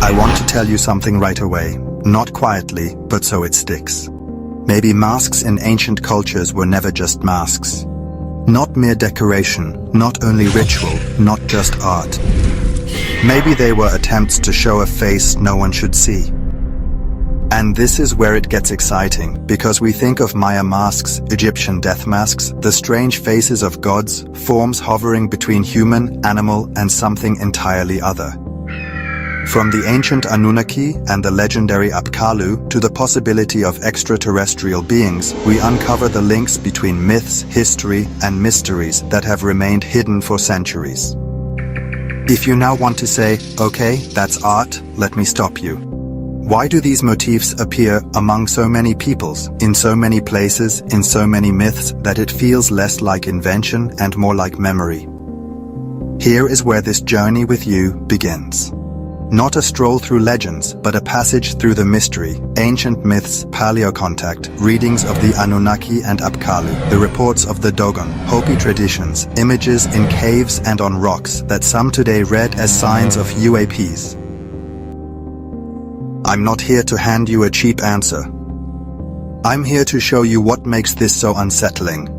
I want to tell you something right away, not quietly, but so it sticks. Maybe masks in ancient cultures were never just masks. Not mere decoration, not only ritual, not just art. Maybe they were attempts to show a face no one should see. And this is where it gets exciting, because we think of Maya masks, Egyptian death masks, the strange faces of gods, forms hovering between human, animal, and something entirely other. From the ancient Anunnaki and the legendary Apkallu to the possibility of extraterrestrial beings, we uncover the links between myths, history, and mysteries that have remained hidden for centuries. If you now want to say, okay, that's art, let me stop you. Why do these motifs appear among so many peoples, in so many places, in so many myths, that it feels less like invention and more like memory? Here is where this journey with you begins. Not a stroll through legends, but a passage through the mystery, ancient myths, paleocontact, readings of the Anunnaki and Apkallu, the reports of the Dogon, Hopi traditions, images in caves and on rocks that some today read as signs of UAPs. I'm not here to hand you a cheap answer. I'm here to show you what makes this so unsettling.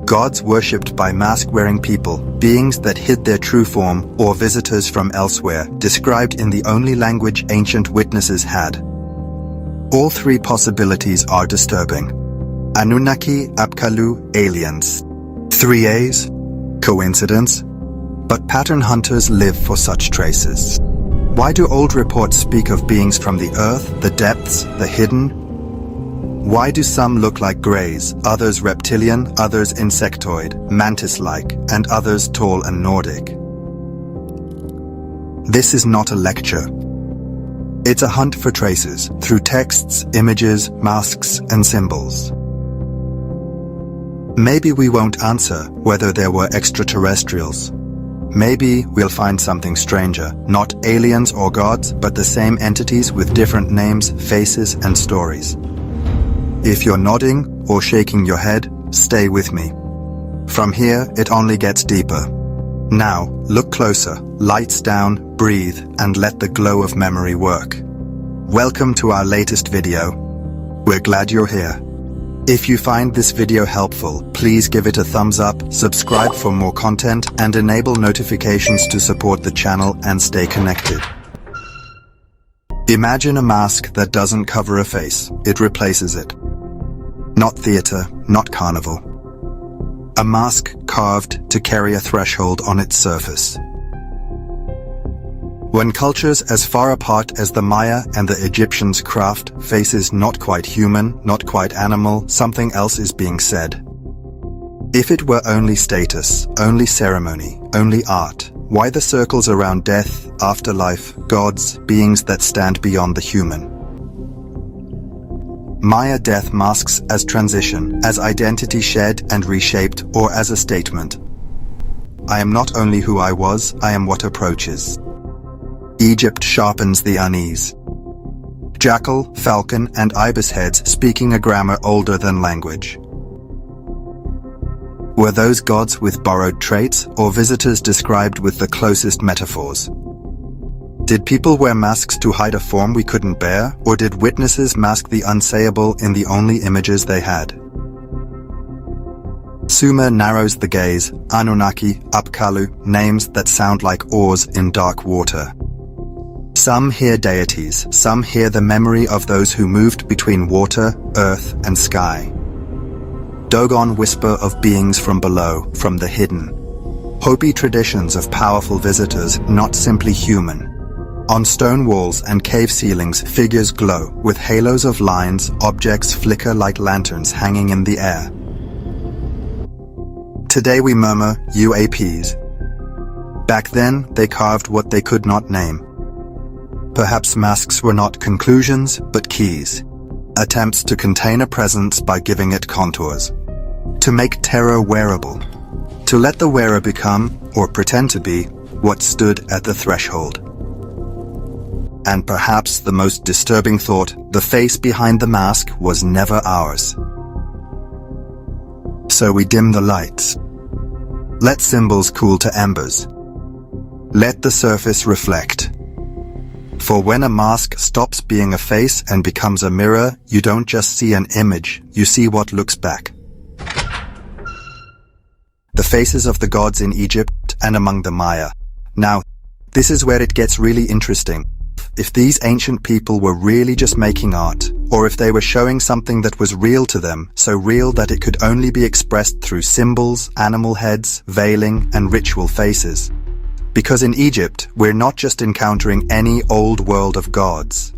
Gods worshipped by mask-wearing people, beings that hid their true form, or visitors from elsewhere, described in the only language ancient witnesses had. All three possibilities are disturbing. Anunnaki, Apkallu, aliens. 3 A's? Coincidence? But pattern hunters live for such traces. Why do old reports speak of beings from the earth, the depths, the hidden? Why do some look like greys, others reptilian, others insectoid, mantis-like, and others tall and Nordic? This is not a lecture. It's a hunt for traces, through texts, images, masks, and symbols. Maybe we won't answer whether there were extraterrestrials. Maybe we'll find something stranger, not aliens or gods, but the same entities with different names, faces, and stories. If you're nodding or shaking your head, stay with me. From here, it only gets deeper. Now, look closer, lights down, breathe, and let the glow of memory work. Welcome to our latest video. We're glad you're here. If you find this video helpful, please give it a thumbs up, subscribe for more content, and enable notifications to support the channel and stay connected. Imagine a mask that doesn't cover a face, it replaces it. Not theater, not carnival. A mask carved to carry a threshold on its surface. When cultures as far apart as the Maya and the Egyptians craft faces not quite human, not quite animal, something else is being said. If it were only status, only ceremony, only art, why the circles around death, afterlife, gods, beings that stand beyond the human? Maya death masks as transition, as identity shed and reshaped, or as a statement. I am not only who I was, I am what approaches. Egypt sharpens the unease. Jackal, falcon, and ibis heads speaking a grammar older than language. Were those gods with borrowed traits, or visitors described with the closest metaphors? Did people wear masks to hide a form we couldn't bear, or did witnesses mask the unsayable in the only images they had? Sumer narrows the gaze, Anunnaki, Apkallu, names that sound like oars in dark water. Some hear deities, some hear the memory of those who moved between water, earth, and sky. Dogon whisper of beings from below, from the hidden. Hopi traditions of powerful visitors, not simply human. On stone walls and cave ceilings, figures glow, with halos of lines, objects flicker like lanterns hanging in the air. Today we murmur UAPs. Back then, they carved what they could not name. Perhaps masks were not conclusions, but keys. Attempts to contain a presence by giving it contours. To make terror wearable. To let the wearer become, or pretend to be, what stood at the threshold. And perhaps the most disturbing thought, the face behind the mask was never ours. So we dim the lights. Let symbols cool to embers. Let the surface reflect. For when a mask stops being a face and becomes a mirror, you don't just see an image, you see what looks back. The faces of the gods in Egypt and among the Maya. Now, this is where it gets really interesting. If these ancient people were really just making art, or if they were showing something that was real to them, so real that it could only be expressed through symbols, animal heads, veiling, and ritual faces. Because in Egypt, we're not just encountering any old world of gods.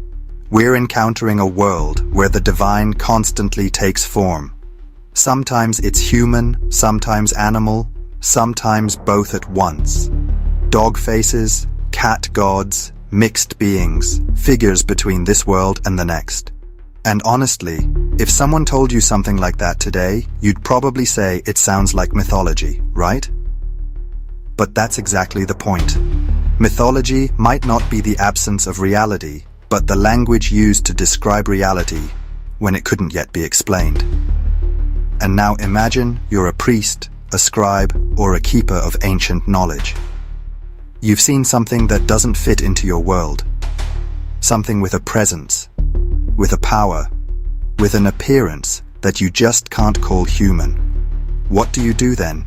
We're encountering a world where the divine constantly takes form. Sometimes it's human, sometimes animal, sometimes both at once. Dog faces, cat gods, mixed beings, figures between this world and the next. And honestly, if someone told you something like that today, you'd probably say it sounds like mythology, right? But that's exactly the point. Mythology might not be the absence of reality, but the language used to describe reality when it couldn't yet be explained. And now imagine you're a priest, a scribe, or a keeper of ancient knowledge. You've seen something that doesn't fit into your world. Something with a presence, with a power, with an appearance that you just can't call human. What do you do then?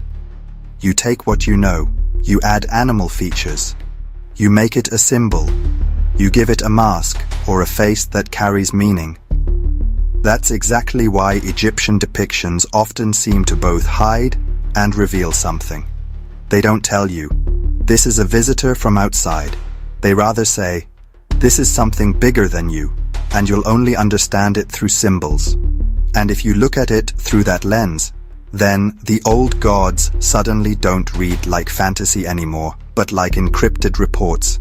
You take what you know, you add animal features, you make it a symbol, you give it a mask or a face that carries meaning. That's exactly why Egyptian depictions often seem to both hide and reveal something. They don't tell you, this is a visitor from outside. They rather say, this is something bigger than you, and you'll only understand it through symbols. And if you look at it through that lens, then the old gods suddenly don't read like fantasy anymore, but like encrypted reports.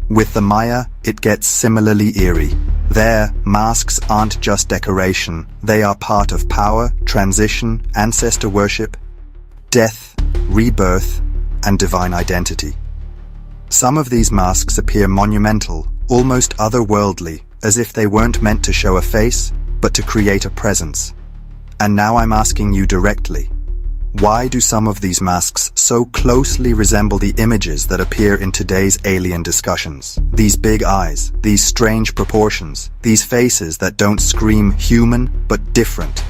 With the Maya, it gets similarly eerie. Their masks aren't just decoration, they are part of power, transition, ancestor worship, death, rebirth, and divine identity. Some of these masks appear monumental, almost otherworldly, as if they weren't meant to show a face, but to create a presence. And now I'm asking you directly, why do some of these masks so closely resemble the images that appear in today's alien discussions? These big eyes, these strange proportions, these faces that don't scream human but different.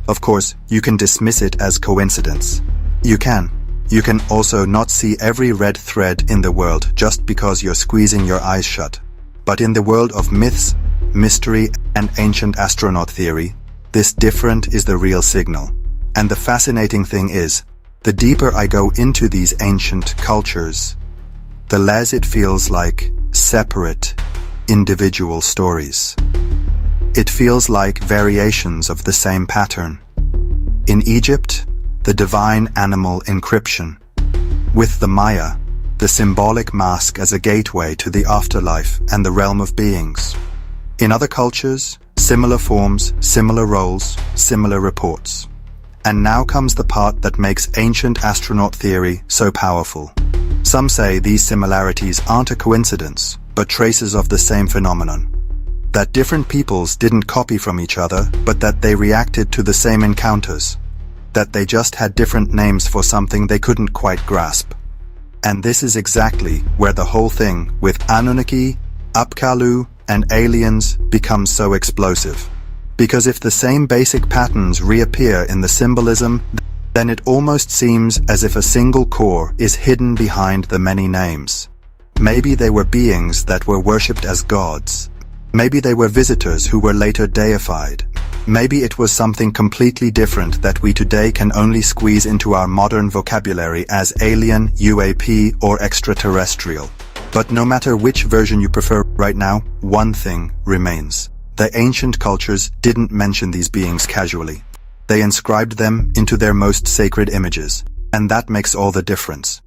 Of course, you can dismiss it as coincidence. You can. You can also not see every red thread in the world just because you're squeezing your eyes shut. But in the world of myths, mystery, and ancient astronaut theory, this different is the real signal. And the fascinating thing is, the deeper I go into these ancient cultures, the less it feels like separate, individual stories. It feels like variations of the same pattern. In Egypt, the divine animal encryption. With the Maya, the symbolic mask as a gateway to the afterlife and the realm of beings. In other cultures, similar forms, similar roles, similar reports. And now comes the part that makes ancient astronaut theory so powerful. Some say these similarities aren't a coincidence, but traces of the same phenomenon. That different peoples didn't copy from each other, but that they reacted to the same encounters. That they just had different names for something they couldn't quite grasp. And this is exactly where the whole thing with Anunnaki, Apkallu, and aliens becomes so explosive. Because if the same basic patterns reappear in the symbolism, then it almost seems as if a single core is hidden behind the many names. Maybe they were beings that were worshipped as gods. Maybe they were visitors who were later deified. Maybe it was something completely different that we today can only squeeze into our modern vocabulary as alien, UAP, or extraterrestrial. But no matter which version you prefer right now, one thing remains. The ancient cultures didn't mention these beings casually. They inscribed them into their most sacred images. And that makes all the difference.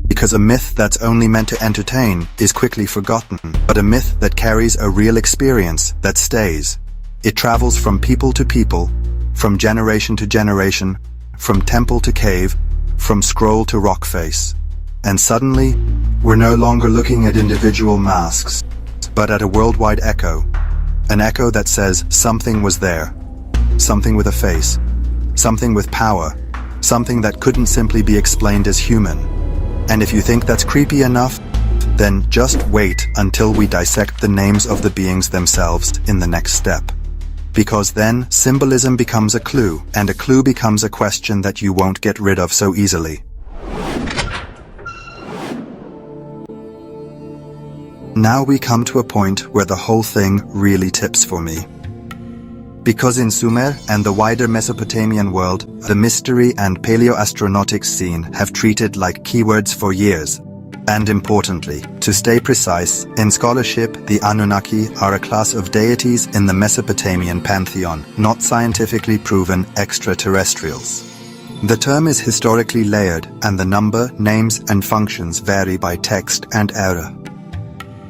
Because a myth that's only meant to entertain is quickly forgotten, but a myth that carries a real experience that stays. It travels from people to people, from generation to generation, from temple to cave, from scroll to rock face. And suddenly, we're no longer looking at individual masks, but at a worldwide echo. An echo that says something was there. Something with a face. Something with power. Something that couldn't simply be explained as human. And if you think that's creepy enough, then just wait until we dissect the names of the beings themselves in the next step. Because then symbolism becomes a clue, and a clue becomes a question that you won't get rid of so easily. Now we come to a point where the whole thing really tips for me. Because in Sumer and the wider Mesopotamian world, the mystery and paleoastronautics scene have treated like keywords for years. And importantly, to stay precise, in scholarship, the Anunnaki are a class of deities in the Mesopotamian pantheon, not scientifically proven extraterrestrials. The term is historically layered, and the number, names, and functions vary by text and era.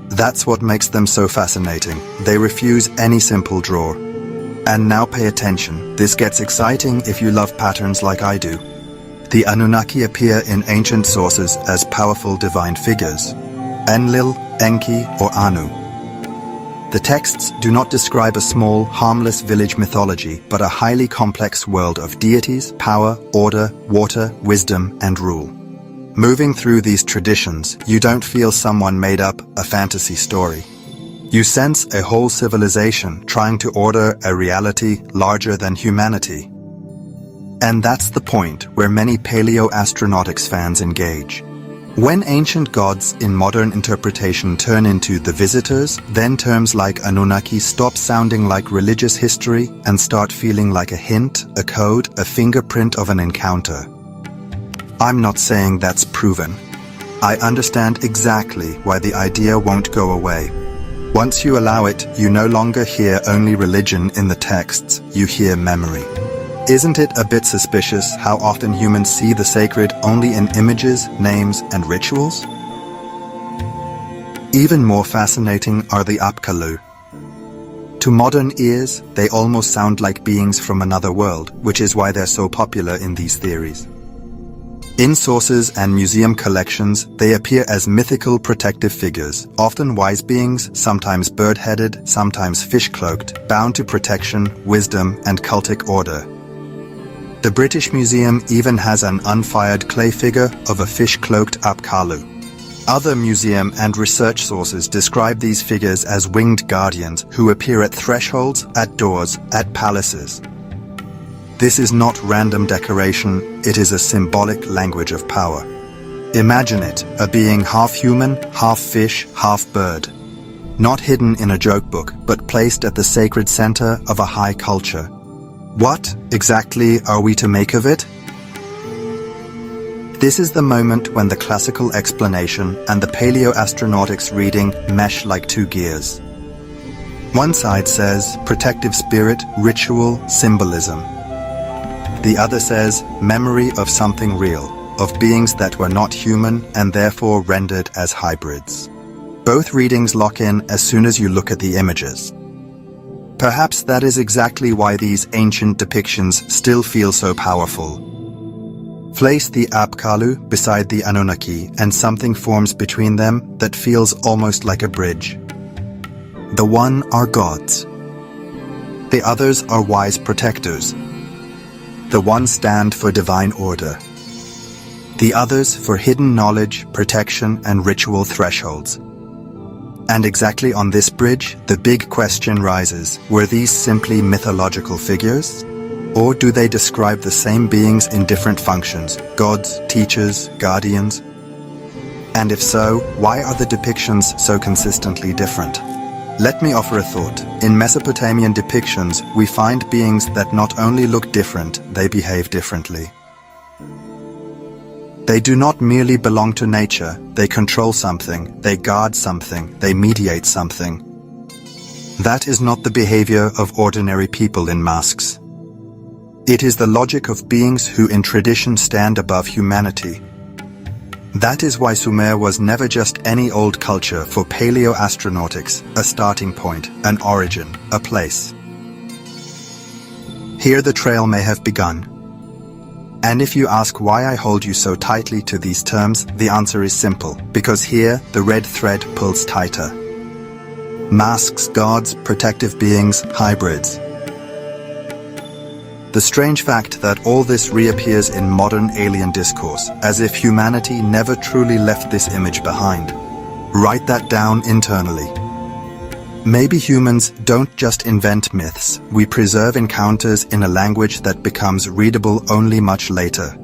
That's what makes them so fascinating. They refuse any simple draw. And now pay attention, this gets exciting if you love patterns like I do. The Anunnaki appear in ancient sources as powerful divine figures, Enlil, Enki, or Anu. The texts do not describe a small, harmless village mythology, but a highly complex world of deities, power, order, water, wisdom, and rule. Moving through these traditions, you don't feel someone made up a fantasy story. You sense a whole civilization trying to order a reality larger than humanity. And that's the point where many paleoastronautics fans engage. When ancient gods in modern interpretation turn into the visitors, then terms like Anunnaki stop sounding like religious history and start feeling like a hint, a code, a fingerprint of an encounter. I'm not saying that's proven. I understand exactly why the idea won't go away. Once you allow it, you no longer hear only religion in the texts, you hear memory. Isn't it a bit suspicious how often humans see the sacred only in images, names, and rituals? Even more fascinating are the Apkallu. To modern ears, they almost sound like beings from another world, which is why they're so popular in these theories. In sources and museum collections, they appear as mythical protective figures, often wise beings, sometimes bird-headed, sometimes fish-cloaked, bound to protection, wisdom, and cultic order. The British Museum even has an unfired clay figure of a fish-cloaked Apkallu. Other museum and research sources describe these figures as winged guardians who appear at thresholds, at doors, at palaces. This is not random decoration, it is a symbolic language of power. Imagine it, a being half human, half fish, half bird. Not hidden in a joke book, but placed at the sacred center of a high culture. What exactly are we to make of it? This is the moment when the classical explanation and the paleoastronautics reading mesh like two gears. One side says protective spirit, ritual, symbolism. The other says memory of something real, of beings that were not human and therefore rendered as hybrids. Both readings lock in as soon as you look at the images. Perhaps that is exactly why these ancient depictions still feel so powerful. Place the Apkallu beside the Anunnaki and something forms between them that feels almost like a bridge. The one are gods. The others are wise protectors. The one stand for divine order. The others for hidden knowledge, protection, and ritual thresholds. And exactly on this bridge, the big question rises, were these simply mythological figures? Or do they describe the same beings in different functions, gods, teachers, guardians? And if so, why are the depictions so consistently different? Let me offer a thought. In Mesopotamian depictions, we find beings that not only look different, they behave differently. They do not merely belong to nature, they control something, they guard something, they mediate something. That is not the behavior of ordinary people in masks. It is the logic of beings who in tradition stand above humanity. That is why Sumer was never just any old culture for paleoastronautics, a starting point, an origin, a place. Here the trail may have begun. And if you ask why I hold you so tightly to these terms, the answer is simple, because here the red thread pulls tighter. Masks, gods, protective beings, hybrids. The strange fact that all this reappears in modern alien discourse, as if humanity never truly left this image behind. Write that down internally. Maybe humans don't just invent myths, we preserve encounters in a language that becomes readable only much later.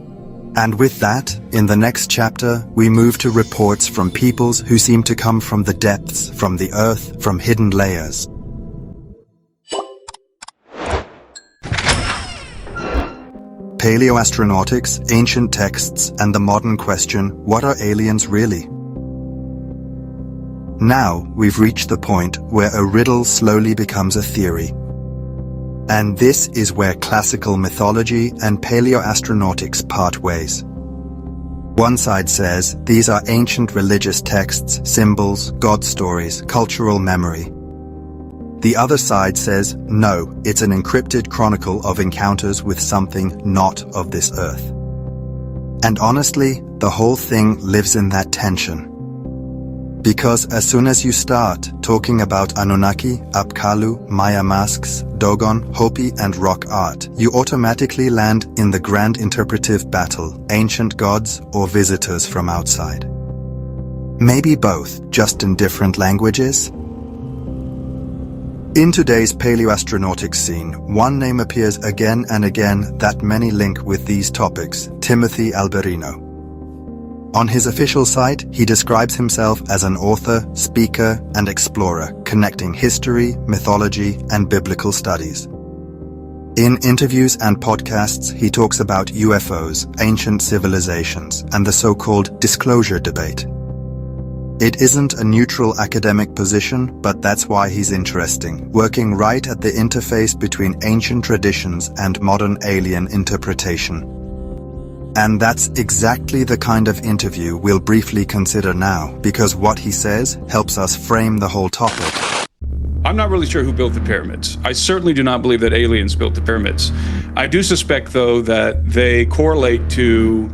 And with that, in the next chapter, we move to reports from peoples who seem to come from the depths, from the earth, from hidden layers. Paleoastronautics, ancient texts, and the modern question, what are aliens really? Now, we've reached the point where a riddle slowly becomes a theory. And this is where classical mythology and paleoastronautics part ways. One side says these are ancient religious texts, symbols, god stories, cultural memory. The other side says, no, it's an encrypted chronicle of encounters with something not of this earth. And honestly, the whole thing lives in that tension. Because as soon as you start talking about Anunnaki, Apkallu, Maya masks, Dogon, Hopi, and rock art, you automatically land in the grand interpretive battle, ancient gods or visitors from outside. Maybe both, just in different languages? In today's paleoastronautics scene, one name appears again and again that many link with these topics, Timothy Alberino. On his official site, he describes himself as an author, speaker, and explorer, connecting history, mythology, and biblical studies. In interviews and podcasts, he talks about UFOs, ancient civilizations, and the so-called disclosure debate. It isn't a neutral academic position, but that's why he's interesting, working right at the interface between ancient traditions and modern alien interpretation. And that's exactly the kind of interview we'll briefly consider now, because what he says helps us frame the whole topic. I'm not really sure who built the pyramids. I certainly do not believe that aliens built the pyramids. I do suspect, though, that they correlate to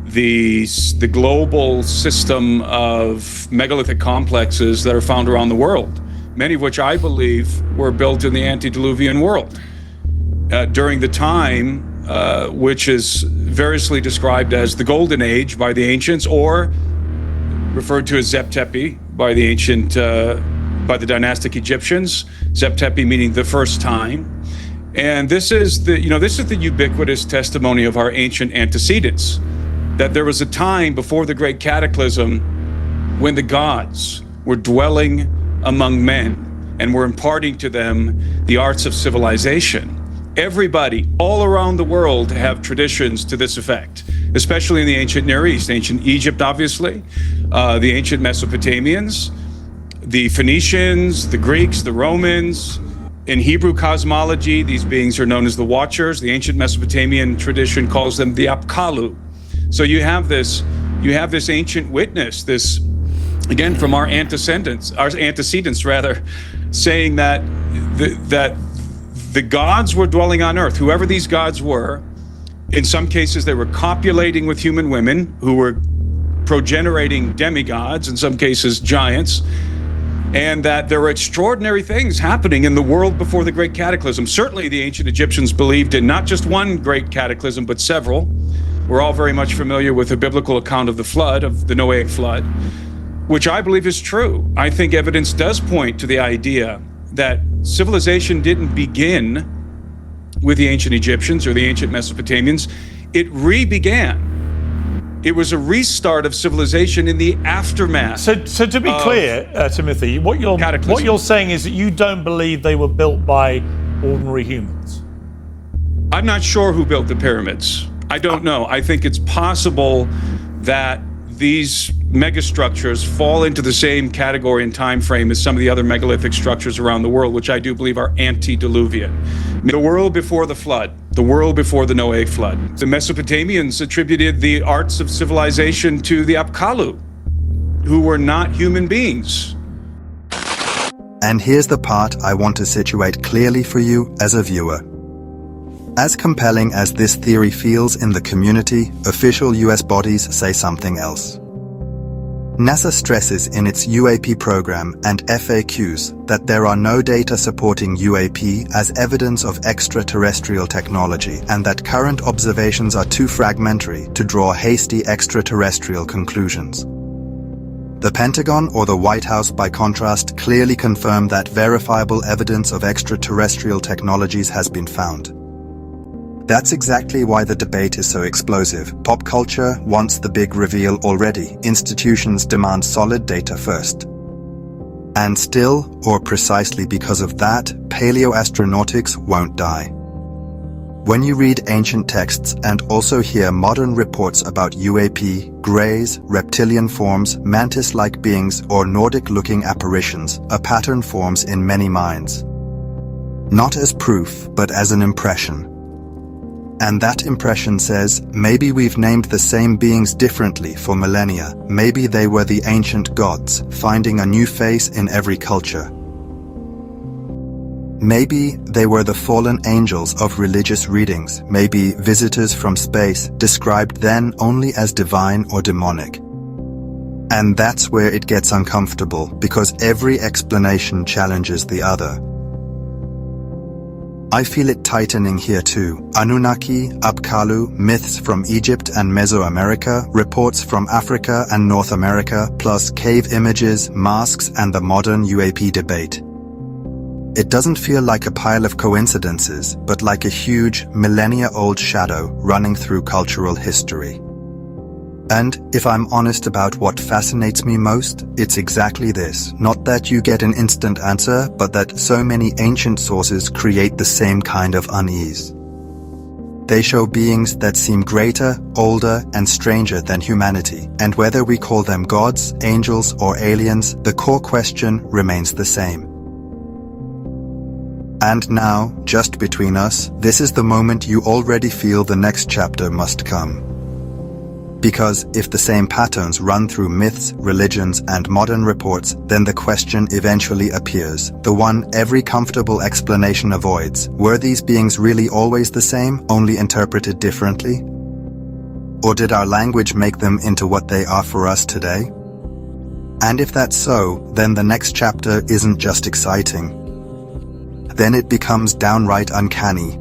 the global system of megalithic complexes that are found around the world, many of which I believe were built in the antediluvian world during the time which is variously described as the Golden Age by the ancients, or referred to as Zep Tepi by the ancient, by the dynastic Egyptians. Zep Tepi meaning the first time, and this is the ubiquitous testimony of our ancient antecedents, that there was a time before the great cataclysm when the gods were dwelling among men and were imparting to them the arts of civilization. Everybody all around the world have traditions to this effect, especially in the ancient Near East, ancient Egypt, obviously, the ancient Mesopotamians, the Phoenicians, the Greeks, the Romans. In Hebrew cosmology, these beings are known as the Watchers. The ancient Mesopotamian tradition calls them the Apkallu. So you have this ancient witness, this, again, from our antecedents, saying that the gods were dwelling on earth, whoever these gods were. In some cases, they were copulating with human women who were progenerating demigods, in some cases giants, and that there were extraordinary things happening in the world before the great cataclysm. Certainly the ancient Egyptians believed in not just one great cataclysm, but several. We're all very much familiar with the biblical account of the flood, of the Noahic flood, which I believe is true. I think evidence does point to the idea that civilization didn't begin with the ancient Egyptians or the ancient Mesopotamians. It re-began. It was a restart of civilization in the aftermath. So to be clear, Timothy, what you're saying is that you don't believe they were built by ordinary humans. I'm not sure who built the pyramids. I don't know. I think it's possible that these megastructures fall into the same category and time frame as some of the other megalithic structures around the world, which I do believe are antediluvian. The world before the flood, the world before the Noahic flood. The Mesopotamians attributed the arts of civilization to the Apkallu, who were not human beings. And here's the part I want to situate clearly for you as a viewer. As compelling as this theory feels in the community, official US bodies say something else. NASA stresses in its UAP program and FAQs that there are no data supporting UAP as evidence of extraterrestrial technology, and that current observations are too fragmentary to draw hasty extraterrestrial conclusions. The Pentagon or the White House, by contrast, clearly confirm that verifiable evidence of extraterrestrial technologies has been found. That's exactly why the debate is so explosive. Pop culture wants the big reveal already. Institutions demand solid data first. And still, or precisely because of that, paleoastronautics won't die. When you read ancient texts and also hear modern reports about UAP, greys, reptilian forms, mantis-like beings, or Nordic-looking apparitions, a pattern forms in many minds. Not as proof, but as an impression. And that impression says, maybe we've named the same beings differently for millennia. Maybe they were the ancient gods, finding a new face in every culture. Maybe they were the fallen angels of religious readings, maybe visitors from space, described then only as divine or demonic. And that's where it gets uncomfortable, because every explanation challenges the other. I feel it tightening here too. Anunnaki, Apkallu, myths from Egypt and Mesoamerica, reports from Africa and North America, plus cave images, masks, and the modern UAP debate. It doesn't feel like a pile of coincidences, but like a huge, millennia-old shadow running through cultural history. And if I'm honest about what fascinates me most, it's exactly this. Not that you get an instant answer, but that so many ancient sources create the same kind of unease. They show beings that seem greater, older, and stranger than humanity. And whether we call them gods, angels, or aliens, the core question remains the same. And now, just between us, this is the moment you already feel the next chapter must come. Because if the same patterns run through myths, religions, and modern reports, then the question eventually appears, the one every comfortable explanation avoids. Were these beings really always the same, only interpreted differently? Or did our language make them into what they are for us today? And if that's so, then the next chapter isn't just exciting. Then it becomes downright uncanny.